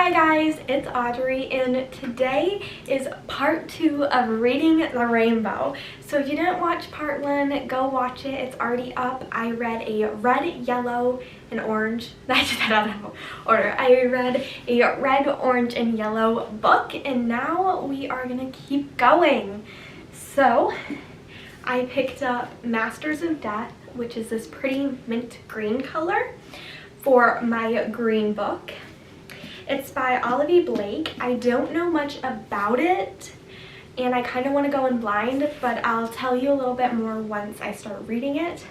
Hi guys, it's Audrey, and today is part 2 of Reading the Rainbow. So if you didn't watch part 1, go watch it. It's already up. I read a red, yellow, and orange. I just had out of order. I read a red, orange, and yellow book, and now we are gonna keep going. So I picked up Masters of Death, which is this pretty mint green color, for my green book. It's by Olivia Blake. I don't know much about it, and I kind of want to go in blind, but I'll tell you a little bit more once I start reading it.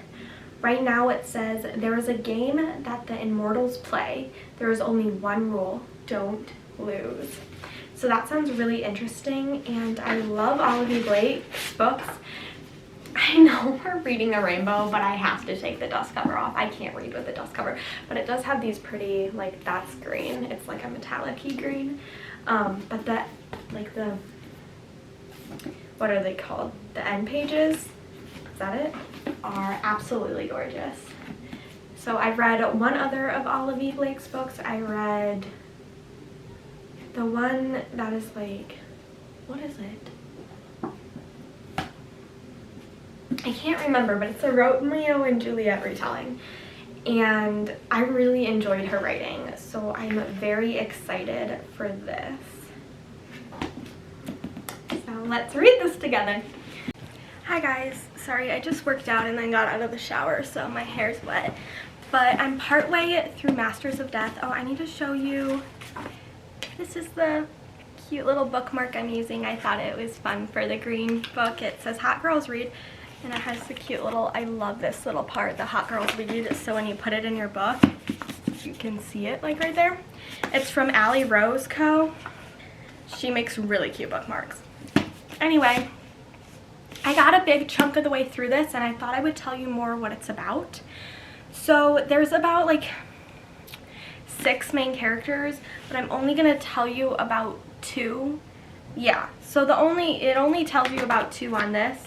Right now it says, there is a game that the immortals play. There is only one rule: don't lose. So that sounds really interesting, and I love Olivia Blake's books. I know we're reading a rainbow, but I have to take the dust cover off. I can't read with the dust cover, but it does have these pretty, like, that's green. It's like a metallic-y green. But that, like the, what are they called? The end pages, is that it? Are absolutely gorgeous. So I read one other of Olivia Blake's books. I read the one that is like, what is it? I can't remember, but it's a Romeo and Juliet retelling, and I really enjoyed her writing, so I'm very excited for this. So let's read this together. Hi guys, sorry, I just worked out and then got out of the shower, so my hair's wet, but I'm partway through Masters of Death. Oh, I need to show you, this is the cute little bookmark I'm using. I thought it was fun for the green book. It says Hot Girls Read, and it has the cute little, I love this little part, the Hot Girls Read, so when you put it in your book, you can see it like right there. It's from Allie Rose Co. She makes really cute bookmarks. Anyway, I got a big chunk of the way through this, and I thought I would tell you more what it's about. So there's about like 6 main characters, but I'm only gonna tell you about 2. Yeah, so it only tells you about 2 on this.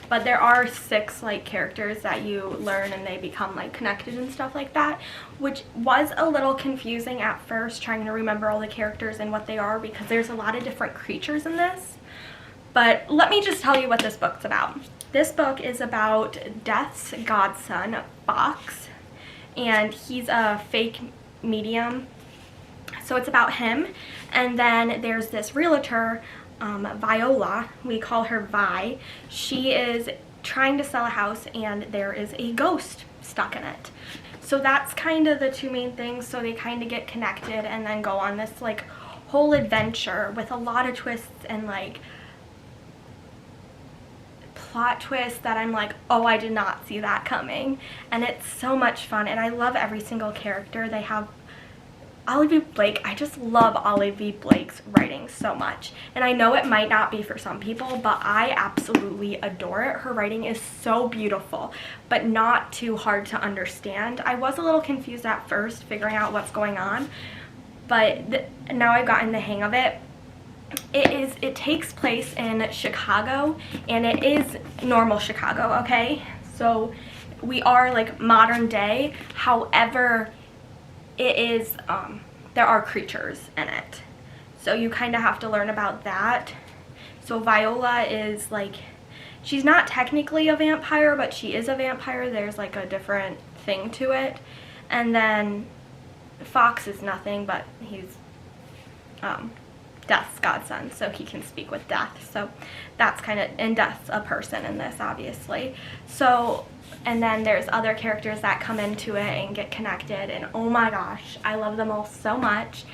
But there are 6 like characters that you learn, and they become like connected and stuff like that, which was a little confusing at first, trying to remember all the characters and what they are, because there's a lot of different creatures in this. But let me just tell you what this book's about. This book is about Death's godson, Fox, and he's a fake medium. So it's about him, and then there's this realtor, Viola, we call her Vi. She is trying to sell a house, and there is a ghost stuck in it. So that's kind of the 2 main things. So they kind of get connected and then go on this like whole adventure with a lot of twists and like plot twists that I'm like, oh, I did not see that coming. And it's so much fun, and I love every single character. They have Olivia Blake. I just love Olivia Blake's writing so much, and I know it might not be for some people, but I absolutely adore it. Her writing is so beautiful, but not too hard to understand. I was a little confused at first figuring out what's going on, but now I've gotten the hang of it. It takes place in Chicago, and it is normal Chicago, okay? So we are like modern day, however, it is, there are creatures in it. So you kind of have to learn about that. So Viola is like, she's not technically a vampire, but she is a vampire. There's like a different thing to it. And then Fox is nothing, but he's Death's godson, so he can speak with Death. So that's kind of, and Death's a person in this, obviously. So, and then there's other characters that come into it and get connected, and oh my gosh, I love them all so much,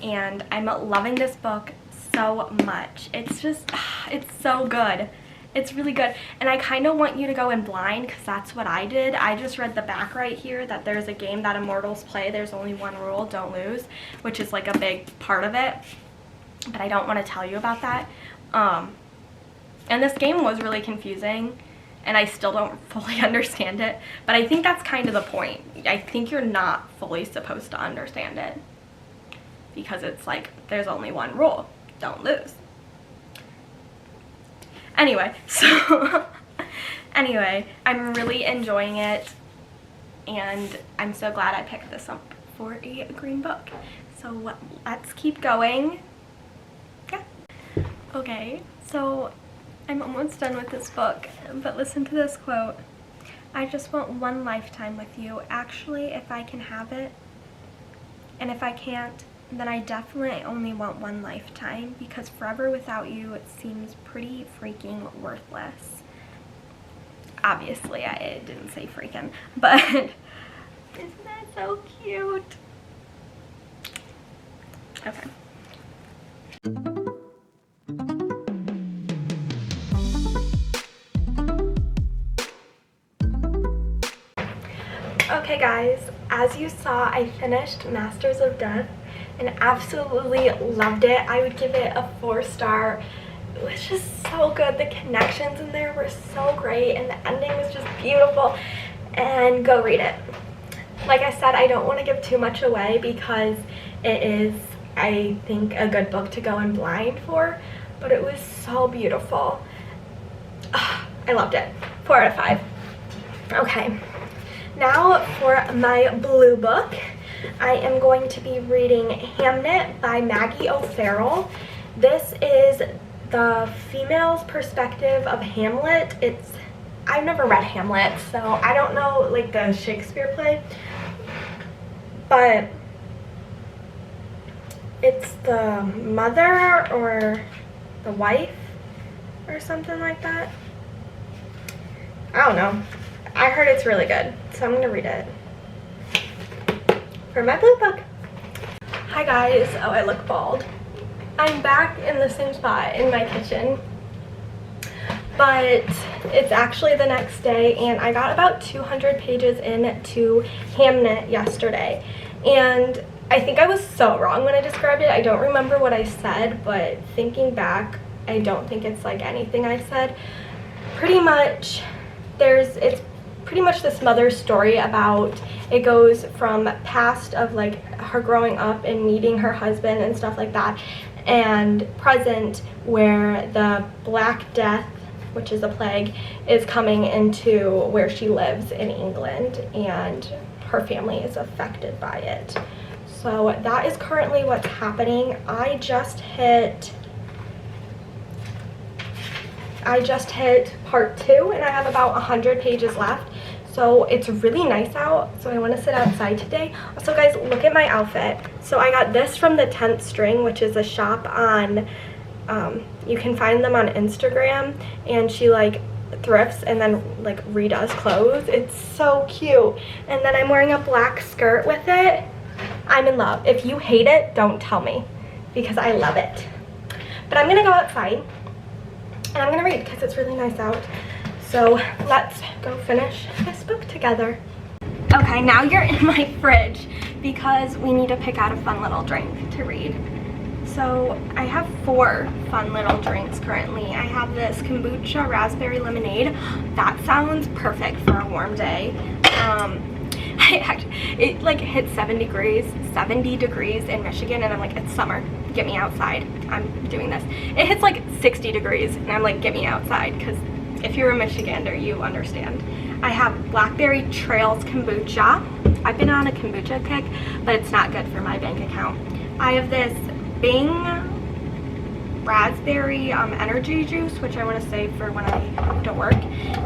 and I'm loving this book so much. It's just, it's so good. It's really good, and I kind of want you to go in blind, because that's what I did. I just read the back right here that there's a game that immortals play. There's only one rule: don't lose, which is like a big part of it, but I don't want to tell you about that. And this game was really confusing, and I still don't fully understand it, but I think that's kind of the point. I think you're not fully supposed to understand it, because it's like, there's only one rule: don't lose. Anyway, so anyway, I'm really enjoying it, and I'm so glad I picked this up for a green book. So so let's keep going. Yeah. Okay, so I'm almost done with this book, but listen to this quote. I just want one lifetime with you. Actually, if I can have it, and if I can't, then I definitely only want one lifetime, because forever without you, it seems pretty freaking worthless. Obviously, it didn't say freaking, but isn't that so cute? Okay. Okay guys, as you saw, I finished Masters of Death and absolutely loved it. I would give it a 4-star. It was just so good. The connections in there were so great and the ending was just beautiful. And go read it. Like I said, I don't want to give too much away because it is, I think, a good book to go in blind for, but it was so beautiful. I loved it. 4 out of 5. Okay. Now for my blue book, I am going to be reading Hamnet by Maggie O'Farrell. This is the female's perspective of Hamlet. I've never read Hamlet, so I don't know like the Shakespeare play, but it's the mother or the wife or something like that. I don't know. I heard it's really good, so I'm going to read it for my blue book. Hi guys. Oh, I look bald. I'm back in the same spot in my kitchen, but it's actually the next day, and I got about 200 pages into Hamnet yesterday, and I think I was so wrong when I described it. I don't remember what I said, but thinking back, I don't think it's like anything I said. Pretty much, it's pretty much this mother's story about, it goes from past of like her growing up and meeting her husband and stuff like that, and present where the Black Death, which is a plague, is coming into where she lives in England, and her family is affected by it. So that is currently what's happening. I just hit part 2 and I have about 100 pages left. So it's really nice out, so I want to sit outside today. Also guys, look at my outfit. So I got this from the 10th String, which is a shop on, you can find them on Instagram, and she like thrifts and then like redoes clothes. It's so cute. And then I'm wearing a black skirt with it. I'm in love. If you hate it, don't tell me, because I love it. But I'm gonna go outside and I'm gonna read because it's really nice out. So let's go finish this book together. Okay, now you're in my fridge because we need to pick out a fun little drink to read. So I have 4 fun little drinks currently. I have this kombucha raspberry lemonade. That sounds perfect for a warm day. It like hit 70 degrees in Michigan, and I'm like, it's summer, get me outside. I'm doing this. It hits like 60 degrees and I'm like, get me outside, because if you're a Michigander, you understand. I have Blackberry Trails kombucha. I've been on a kombucha kick, but it's not good for my bank account. I have this Bing raspberry energy juice, which I want to save for when I have to work.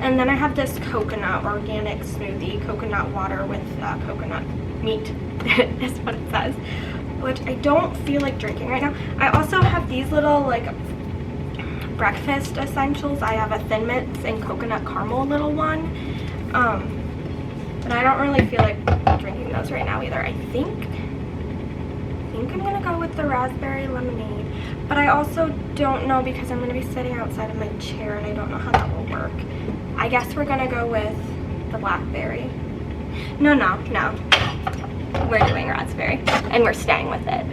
And then I have this coconut organic smoothie, coconut water with coconut meat is what it says, which I don't feel like drinking right now. I also have these little like breakfast essentials. I have a Thin Mints and coconut caramel little one, but I don't really feel like drinking those right now either. I think I'm gonna go with the raspberry lemonade, but I also don't know because I'm gonna be sitting outside of my chair and I don't know how that will work. I guess we're gonna go with the blackberry. No, we're doing raspberry and we're staying with it.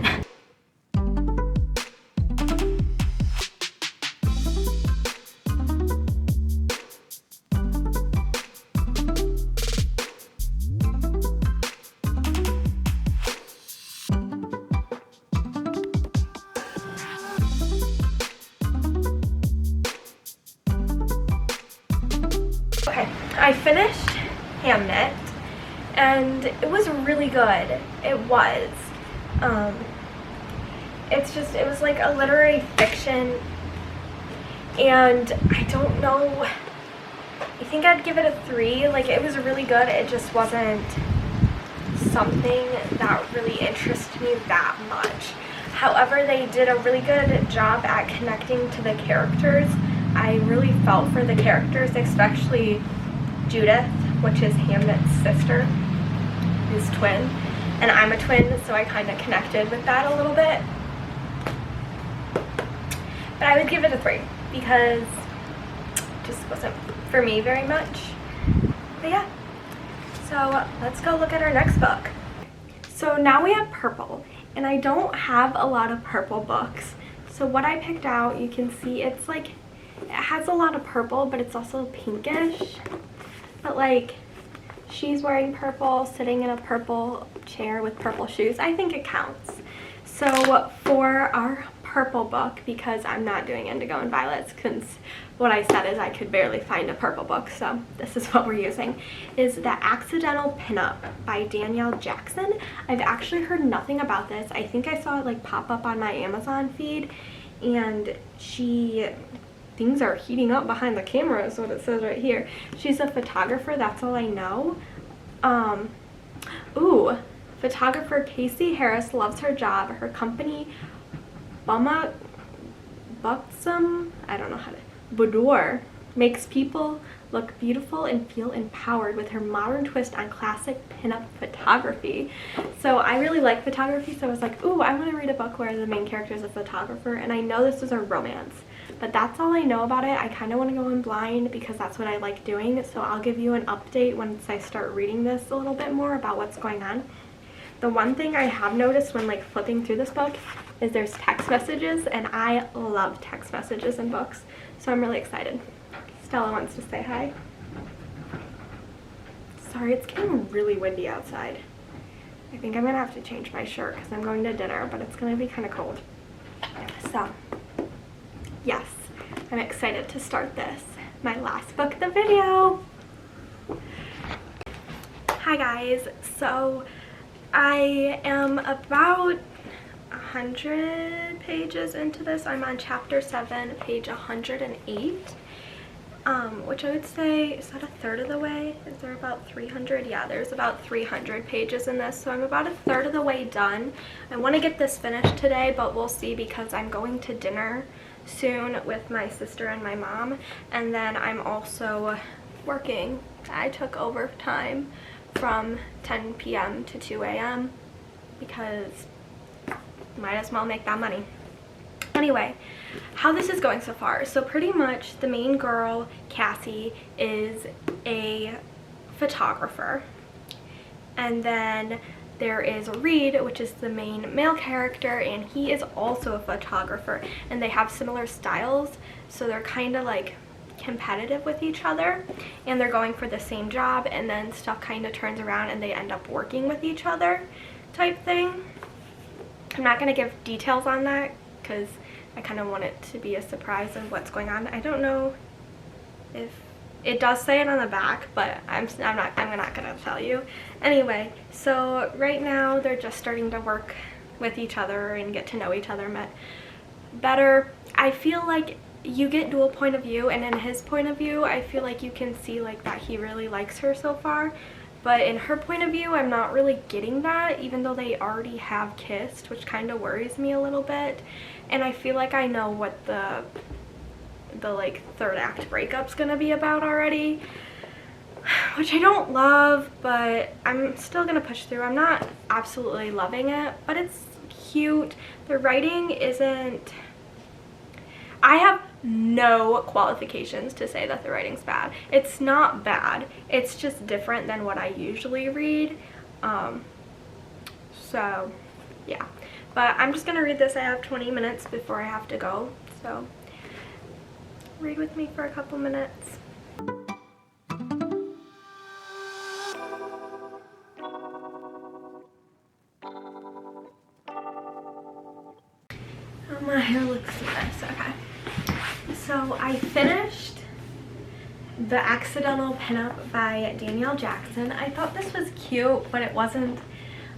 I finished Hamnet and it was really good. It was. it was like a literary fiction, and I don't know, I think I'd give it a 3. Like, it was really good, it just wasn't something that really interested me that much. However, they did a really good job at connecting to the characters. I really felt for the characters, especially Judith, which is Hamnet's sister, his twin, and I'm a twin, so I kind of connected with that a little bit. But I would give it a 3 because it just wasn't for me very much. But yeah, so let's go look at our next book. So now we have purple, and I don't have a lot of purple books. So what I picked out, you can see it's like, it has a lot of purple, but it's also pinkish. But like, she's wearing purple, sitting in a purple chair with purple shoes. I think it counts. So for our purple book, because I'm not doing indigo and violets, because what I said is I could barely find a purple book, so this is what we're using, is The Accidental Pinup by Danielle Jackson. I've actually heard nothing about this. I think I saw it like pop up on my Amazon feed, and things are heating up behind the camera is what it says right here. She's a photographer, that's all I know. Photographer Casey Harris loves her job. Her company, Buxom, I don't know how to, Boudoir, makes people look beautiful and feel empowered with her modern twist on classic pinup photography. So I really like photography, so I was like, ooh, I want to read a book where the main character is a photographer, and I know this is a romance. But that's all I know about it. I kind of want to go in blind because that's what I like doing. So I'll give you an update once I start reading this a little bit more about what's going on. The one thing I have noticed when like flipping through this book is there's text messages, and I love text messages in books. So I'm really excited. Stella wants to say hi. Sorry, it's getting really windy outside. I think I'm going to have to change my shirt because I'm going to dinner, but it's going to be kind of cold. So yes, I'm excited to start this, my last book of the video. Hi guys, so I am about 100 pages into this. I'm on chapter 7, page 108, which I would say, is that a third of the way? Is there about 300? Yeah, there's about 300 pages in this, so I'm about a third of the way done. I want to get this finished today, but we'll see because I'm going to dinner soon with my sister and my mom, and then I'm also working. I took overtime from 10 p.m. to 2 a.m. because might as well make that money. Anyway, how this is going so far. So pretty much the main girl, Cassie, is a photographer, and then there is Reed, which is the main male character, and he is also a photographer, and they have similar styles, so they're kind of like competitive with each other, and they're going for the same job, and then stuff kind of turns around and they end up working with each other type thing. I'm not going to give details on that because I kind of want it to be a surprise of what's going on. I don't know if it does say it on the back, but I'm not going to tell you. Anyway, so right now they're just starting to work with each other and get to know each other better. I feel like you get dual point of view, and in his point of view, I feel like you can see like that he really likes her so far. But in her point of view, I'm not really getting that, even though they already have kissed, which kind of worries me a little bit. And I feel like I know what the like third act breakup's gonna be about already, which I don't love, but I'm still gonna push through. I'm not absolutely loving it, but it's cute. The writing isn't, I have no qualifications to say that the writing's bad. It's not bad, it's just different than what I usually read. So yeah, but I'm just gonna read this. I have 20 minutes before I have to go, so read with me for a couple minutes. Oh, my hair looks nice. Okay, so I finished The Accidental Pinup by Danielle Jackson. I thought this was cute, but it wasn't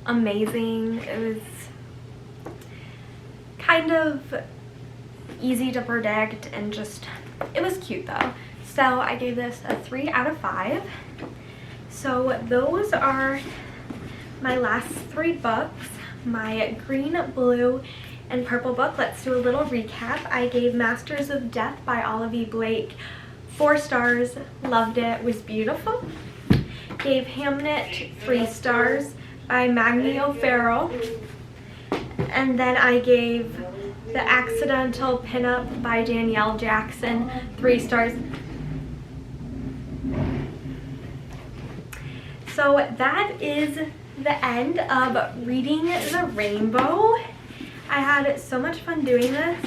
amazing. It was kind of easy to predict, and just, it was cute though. So I gave this a 3 out of 5. So those are my last 3 books, my green, blue, and purple book. Let's do a little recap. I gave Masters of Death by Olive E. Blake 4 stars, loved it, was beautiful. Gave Hamnet 3 stars by Maggie O'Farrell. And then I gave The Accidental Pinup by Danielle Jackson 3 stars. So that is the end of Reading the Rainbow. I had so much fun doing this,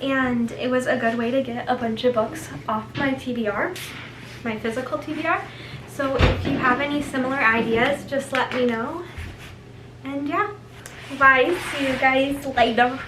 and it was a good way to get a bunch of books off my TBR, my physical TBR. So if you have any similar ideas, just let me know. And yeah, bye. See you guys later.